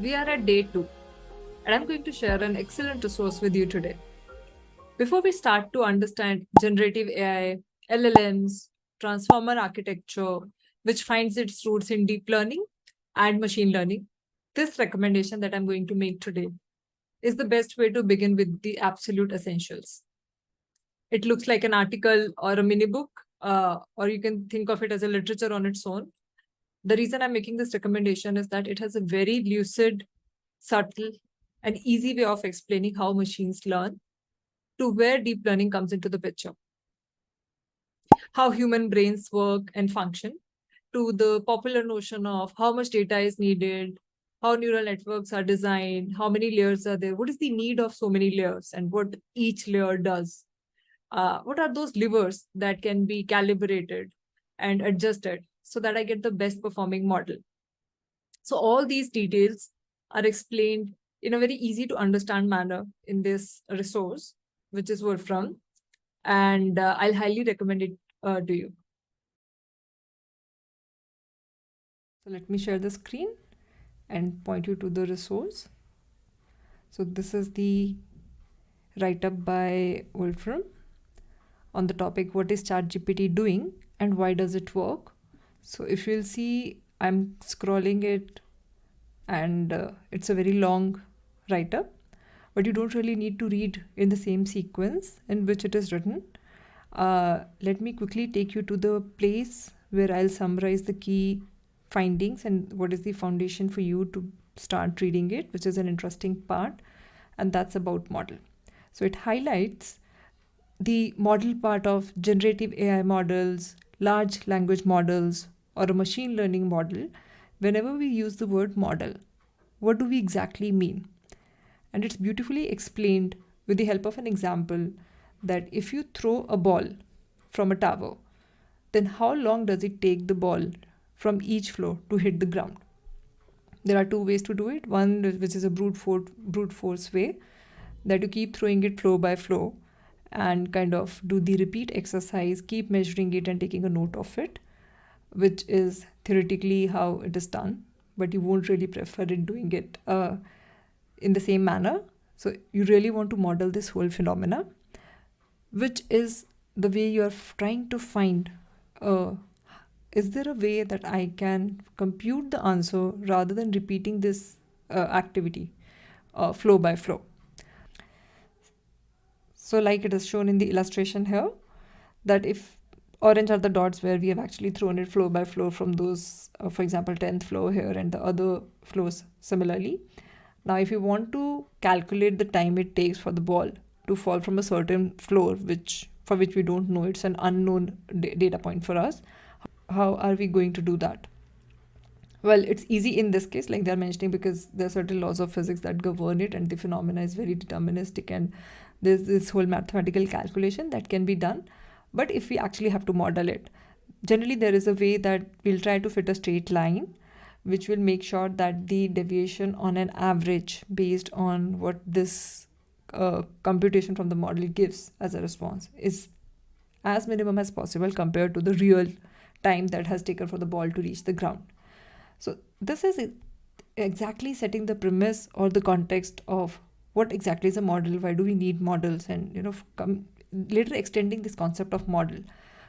We are at day 2, and I'm going to share an excellent resource with you today. Before we start to understand generative AI, LLMs, transformer architecture, which finds its roots in deep learning and machine learning, this recommendation that I'm going to make today is the best way to begin with the absolute essentials. It looks like an article or a mini book, or you can think of it as a literature on its own. The reason I'm making this recommendation is that it has a very lucid, subtle, and easy way of explaining how machines learn to where deep learning comes into the picture, how human brains work and function, to the popular notion of how much data is needed, how neural networks are designed, how many layers are there, what is the need of so many layers, and what each layer does. What are those levers that can be calibrated and adjusted so that I get the best performing model? So all these details are explained in a very easy to understand manner in this resource, which is Wolfram, and I'll highly recommend it to you. So let me share the screen and point you to the resource. So this is the write-up by Wolfram on the topic, what is ChatGPT doing and why does it work? So if you'll see, I'm scrolling it and it's a very long write-up, but you don't really need to read in the same sequence in which it is written. Let me quickly take you to the place where I'll summarize the key findings and what is the foundation for you to start reading it, which is an interesting part, and that's about model. So it highlights the model part of generative AI models, large language models, or a machine learning model. Whenever we use the word model, what do we exactly mean? And it's beautifully explained with the help of an example that if you throw a ball from a tower, then how long does it take the ball from each floor to hit the ground? There are two ways to do it. One, which is a brute force way, that you keep throwing it floor by floor and kind of do the repeat exercise, keep measuring it and taking a note of it, which is theoretically how it is done, but you won't really prefer it doing it in the same manner. So you really want to model this whole phenomena, which is the way you're trying to find, is there a way that I can compute the answer rather than repeating this activity flow by flow? So like it is shown in the illustration here, that if orange are the dots where we have actually thrown it floor by floor from those, for example, 10th floor here and the other floors similarly. Now, if you want to calculate the time it takes for the ball to fall from a certain floor, for which we don't know, it's an unknown data point for us, how are we going to do that? Well, it's easy in this case, like they're mentioning, because there are certain laws of physics that govern it and the phenomena is very deterministic and there's this whole mathematical calculation that can be done. But if we actually have to model it, generally there is a way that we'll try to fit a straight line, which will make sure that the deviation on an average based on what this computation from the model gives as a response is as minimum as possible compared to the real time that has taken for the ball to reach the ground. So this is exactly setting the premise or the context of what exactly is a model, why do we need models, and later extending this concept of model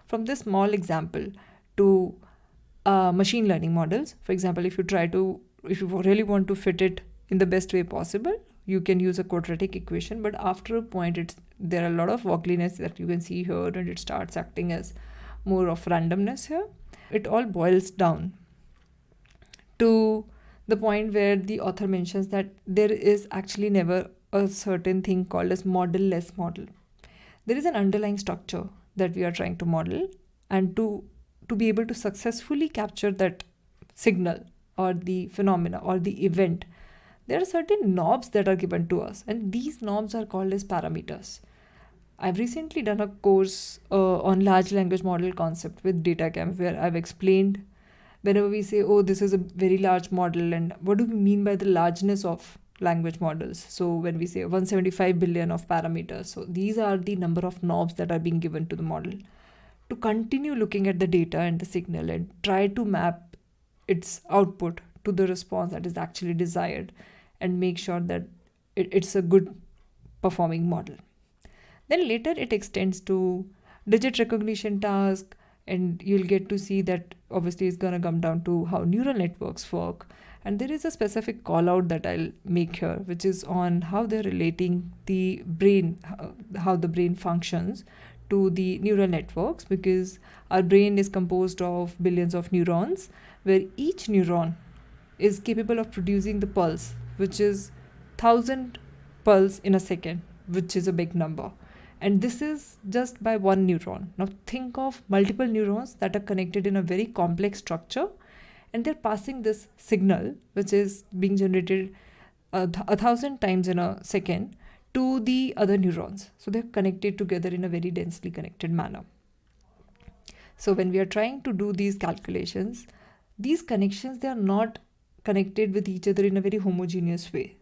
from this small example to machine learning models. For example, if you really want to fit it in the best way possible, you can use a quadratic equation, but after a point there are a lot of wobbliness that you can see here and it starts acting as more of randomness here. It all boils down to the point where the author mentions that there is actually never a certain thing called as model-less model. There is an underlying structure that we are trying to model, and to be able to successfully capture that signal or the phenomena or the event, there are certain knobs that are given to us, and these knobs are called as parameters. I've recently done a course on large language model concept with DataCamp, where I've explained whenever we say, oh, this is a very large model, and what do we mean by the largeness of language models? So when we say 175 billion of parameters, so these are the number of knobs that are being given to the model to continue looking at the data and the signal and try to map its output to the response that is actually desired and make sure that it's a good performing model. Then later it extends to digit recognition task, and you'll get to see that obviously it's going to come down to how neural networks work. And there is a specific call out that I'll make here, which is on how they're relating the brain, how the brain functions to the neural networks, because our brain is composed of billions of neurons, where each neuron is capable of producing the pulse, which is 1,000 pulse in a second, which is a big number. And this is just by one neuron. Now think of multiple neurons that are connected in a very complex structure, and they're passing this signal, which is being generated 1,000 times in a second, to the other neurons. So they're connected together in a very densely connected manner. So when we are trying to do these calculations, these connections, they are not connected with each other in a very homogeneous way.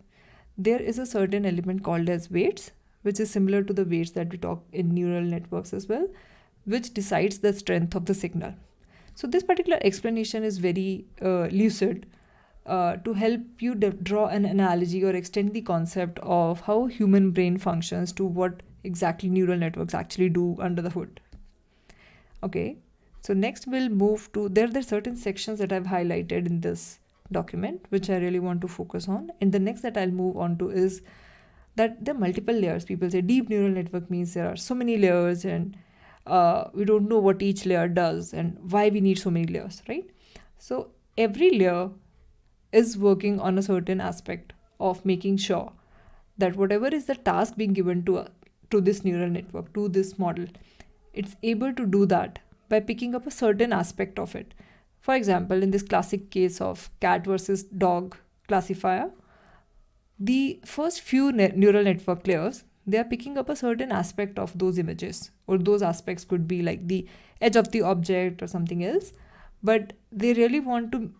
There is a certain element called as weights, which is similar to the weights that we talk in neural networks as well, which decides the strength of the signal. So this particular explanation is very lucid to help you draw an analogy or extend the concept of how human brain functions to what exactly neural networks actually do under the hood. Okay, so next we'll move to, there are certain sections that I've highlighted in this document, which I really want to focus on. And the next that I'll move on to is that there are multiple layers. People say deep neural network means there are so many layers, and we don't know what each layer does and why we need so many layers, right? So every layer is working on a certain aspect of making sure that whatever is the task being given to this neural network, to this model, it's able to do that by picking up a certain aspect of it. For example, in this classic case of cat versus dog classifier, the first few neural network layers, they are picking up a certain aspect of those images, or those aspects could be like the edge of the object or something else, but they really want to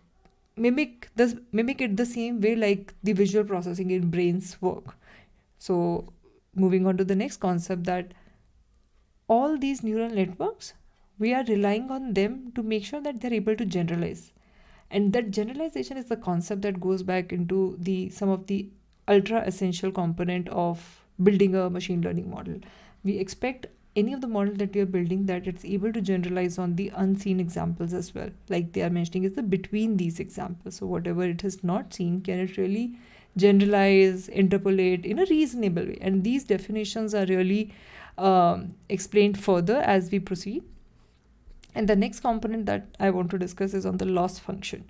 mimic it the same way like the visual processing in brains work. So moving on to the next concept, that all these neural networks, we are relying on them to make sure that they're able to generalize. And that generalization is the concept that goes back into some of the ultra essential component of building a machine learning model. We expect any of the model that we are building that it's able to generalize on the unseen examples as well. Like they are mentioning is the between these examples. So whatever it has not seen, can it really generalize, interpolate in a reasonable way? And these definitions are really explained further as we proceed. And the next component that I want to discuss is on the loss function.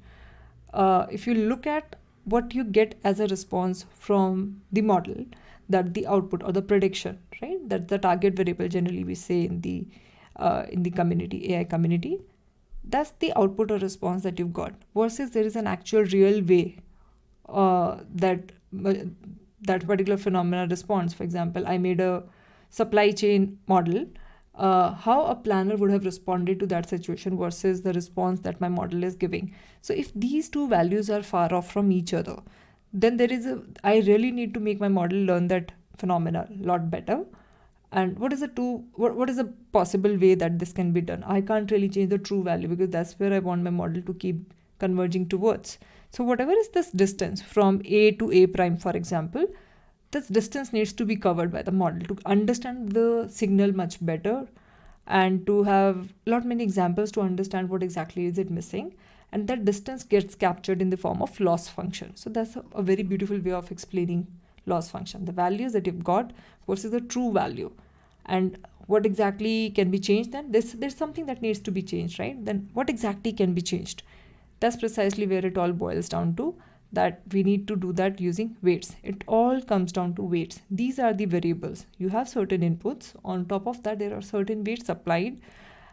If you look at what you get as a response from the model, that the output or the prediction, right? That's the target variable, generally we say in the community, AI community. That's the output or response that you've got, versus there is an actual real way that particular phenomena responds. For example, I made a supply chain model. How a planner would have responded to that situation versus the response that my model is giving. So if these two values are far off from each other, then I really need to make my model learn that phenomena a lot better. And what is a possible way that this can be done? I can't really change the true value because that's where I want my model to keep converging towards. So whatever is this distance from A to A prime, for example, this distance needs to be covered by the model to understand the signal much better, and to have many examples to understand what exactly is it missing. And that distance gets captured in the form of loss function. So that's a very beautiful way of explaining loss function. The values that you've got versus the true value. And what exactly can be changed then? There's something that needs to be changed, right? Then what exactly can be changed? That's precisely where it all boils down to, that we need to do that using weights. It all comes down to weights. These are the variables. You have certain inputs. On top of that, there are certain weights applied,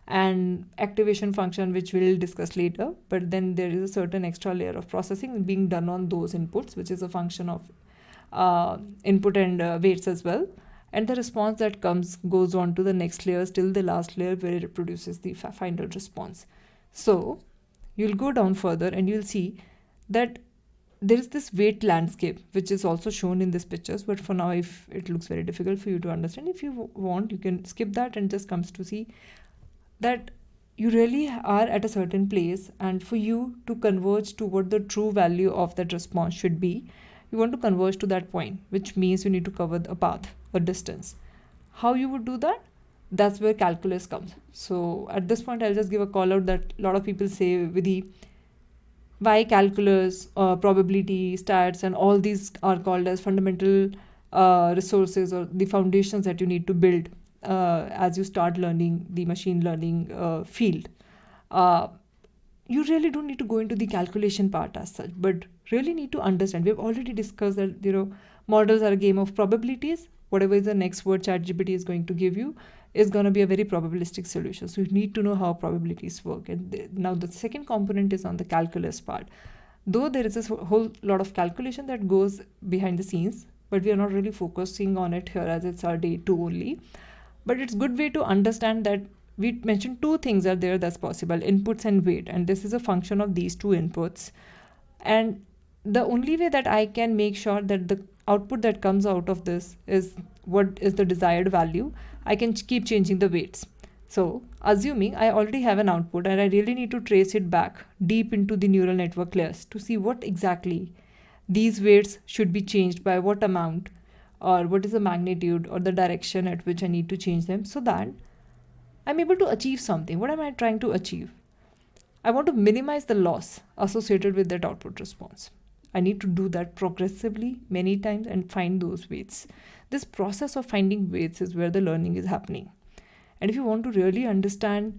and activation function, which we'll discuss later. But then there is a certain extra layer of processing being done on those inputs, which is a function of input and weights as well. And the response that goes on to the next layer, till the last layer, where it produces the final response. So you'll go down further and you'll see that there is this weight landscape, which is also shown in these pictures. But for now, if it looks very difficult for you to understand, if you want, you can skip that and just comes to see that you really are at a certain place, and for you to converge to what the true value of that response should be, you want to converge to that point, which means you need to cover a path, a distance. How you would do that? That's where calculus comes. So at this point, I'll just give a call out that a lot of people say with the why calculus, probability, stats, and all these are called as fundamental resources or the foundations that you need to build as you start learning the machine learning field. Uh, you really don't need to go into the calculation part as such, but really need to understand. We've already discussed that models are a game of probabilities. Whatever is the next word ChatGPT is going to give you is going to be a very probabilistic solution. So you need to know how probabilities work. And now the second component is on the calculus part. Though there is a whole lot of calculation that goes behind the scenes, but we are not really focusing on it here as it's our day two only. But it's good way to understand that we mentioned two things are there that's possible, inputs and weight, and this is a function of these two inputs. And the only way that I can make sure that the output that comes out of this is what is the desired value, I can keep changing the weights. So assuming I already have an output and I really need to trace it back deep into the neural network layers to see what exactly these weights should be changed by what amount, or what is the magnitude or the direction at which I need to change them, so that I'm able to achieve something. What am I trying to achieve? I want to minimize the loss associated with that output response. I need to do that progressively many times and find those weights. This process of finding weights is where the learning is happening. And if you want to really understand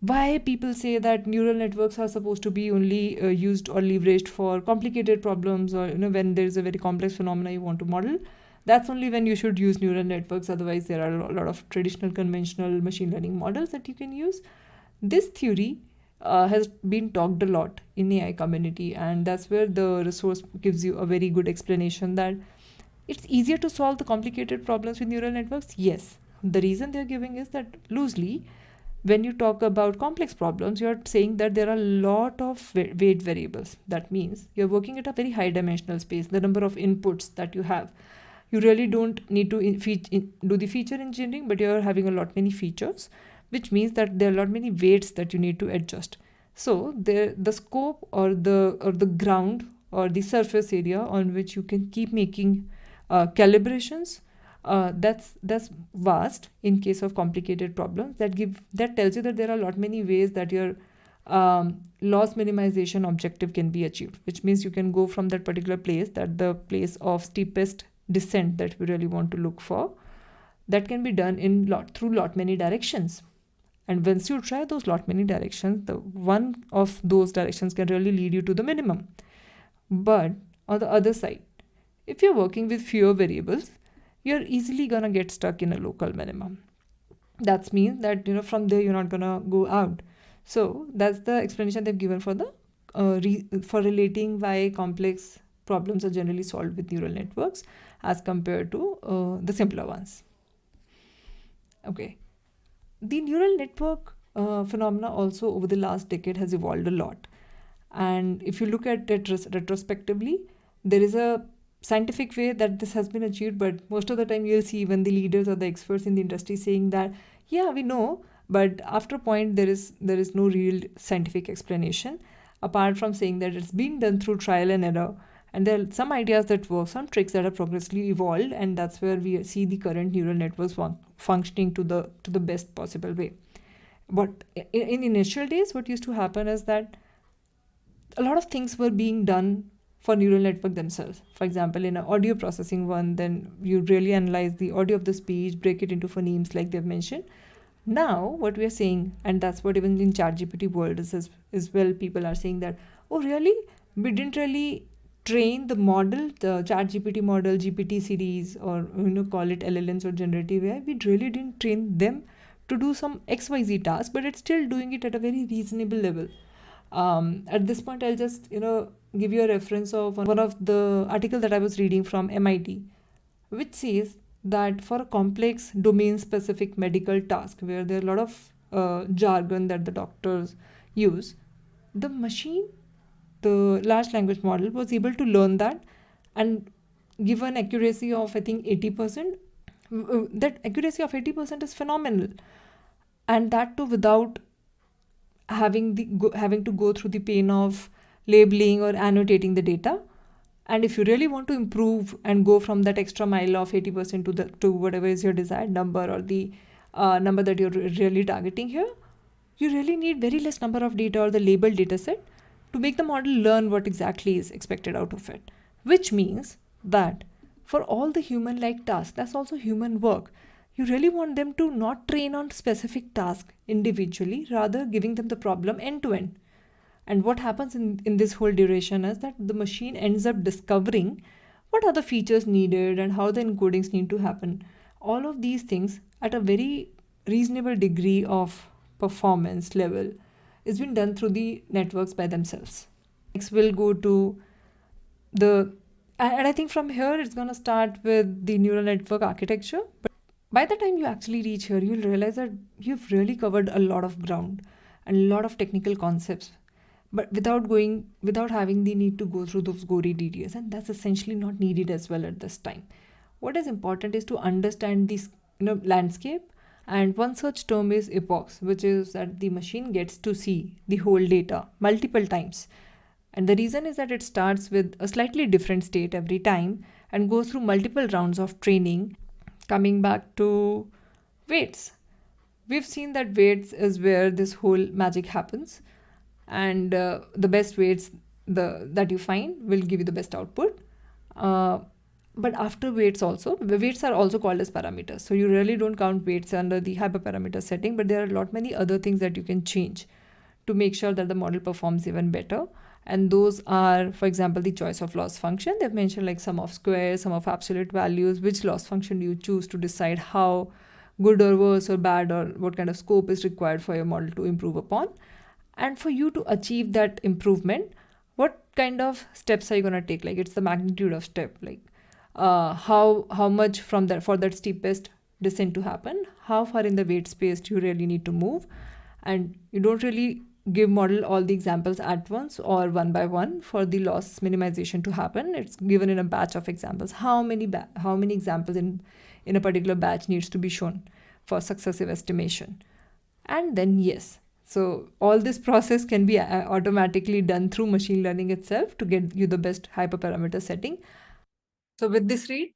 why people say that neural networks are supposed to be only used or leveraged for complicated problems, or when there is a very complex phenomena you want to model, that's only when you should use neural networks. Otherwise, there are a lot of traditional conventional machine learning models that you can use. This theory has been talked a lot in the AI community, and that's where the resource gives you a very good explanation that it's easier to solve the complicated problems with neural networks. Yes, the reason they're giving is that loosely, when you talk about complex problems, you're saying that there are a lot of weight variables. That means you're working at a very high dimensional space, the number of inputs that you have. You really don't need to do the feature engineering, but you're having a lot many features, which means that there are a lot many weights that you need to adjust. So the scope or the ground or the surface area on which you can keep making calibrations, that's vast in case of complicated problems. That tells you that there are a lot many ways that your loss minimization objective can be achieved, which means you can go from that particular place, that the place of steepest descent that we really want to look for, that can be done through lot many directions. And once you try those lot many directions, the one of those directions can really lead you to the minimum. But on the other side, if you're working with fewer variables, you're easily gonna get stuck in a local minimum. That means that from there you're not gonna go out. So that's the explanation they've given for the for relating why complex problems are generally solved with neural networks as compared to the simpler ones. Okay, the neural network phenomena also over the last decade has evolved a lot. And if you look at it retrospectively, there is a scientific way that this has been achieved, but most of the time you'll see even the leaders or the experts in the industry saying that, yeah, we know, but after a point there is no real scientific explanation apart from saying that it's been done through trial and error. And there are some ideas that work, some tricks that have progressively evolved, and that's where we see the current neural networks functioning to the best possible way. But in initial days, what used to happen is that a lot of things were being done for neural network themselves. For example, in an audio processing one, then you really analyze the audio of the speech, break it into phonemes like they've mentioned. Now, what we are saying, and that's what even in ChatGPT world is as well, people are saying that, oh, really? We didn't really train the model, the ChatGPT model, GPT series, or call it LLMs or generative AI. We really didn't train them to do some XYZ task, but it's still doing it at a very reasonable level. At this point, I'll just give you a reference of one of the article that I was reading from MIT, which says that for a complex domain-specific medical task where there are a lot of jargon that the doctors use, the machine, the large language model, was able to learn that and give an accuracy of, I think, 80%. That accuracy of 80% is phenomenal. And that too without having to go through the pain of labeling or annotating the data. And if you really want to improve and go from that extra mile of 80% to whatever is your desired number, or the number that you're really targeting here, you really need very less number of data or the labeled data set to make the model learn what exactly is expected out of it. Which means that for all the human like tasks, that's also human work. You really want them to not train on specific task individually, rather giving them the problem end to end. And what happens in this whole duration is that the machine ends up discovering what are the features needed and how the encodings need to happen. All of these things at a very reasonable degree of performance level is being done through the networks by themselves. Next, we'll go to and I think from here it's going to start with the neural network architecture. But by the time you actually reach here, you'll realize that you've really covered a lot of ground and a lot of technical concepts, but without having the need to go through those gory details, and that's essentially not needed as well at this time. What is important is to understand this landscape, and one such term is epochs, which is that the machine gets to see the whole data multiple times. And the reason is that it starts with a slightly different state every time and goes through multiple rounds of training. Coming back to weights, we've seen that weights is where this whole magic happens, and the best weights that you find will give you the best output. But after weights also, the weights are also called as parameters. So you really don't count weights under the hyperparameter setting, but there are a lot many other things that you can change to make sure that the model performs even better. And those are, for example, the choice of loss function. They've mentioned like sum of squares, sum of absolute values, which loss function do you choose to decide how good or worse or bad, or what kind of scope is required for your model to improve upon. And for you to achieve that improvement, what kind of steps are you going to take? Like, it's the magnitude of step, like how much from that for that steepest descent to happen, how far in the weight space do you really need to move. And you don't really give model all the examples at once or one by one for the loss minimization to happen. It's given in a batch of examples. How many examples in a particular batch needs to be shown for successive estimation. And then yes, so all this process can be automatically done through machine learning itself to get you the best hyperparameter setting. So with this read,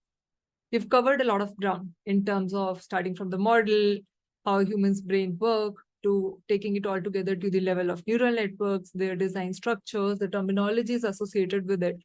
we've covered a lot of ground in terms of starting from the model, how humans' brain work, to taking it all together to the level of neural networks, their design structures, the terminologies associated with it,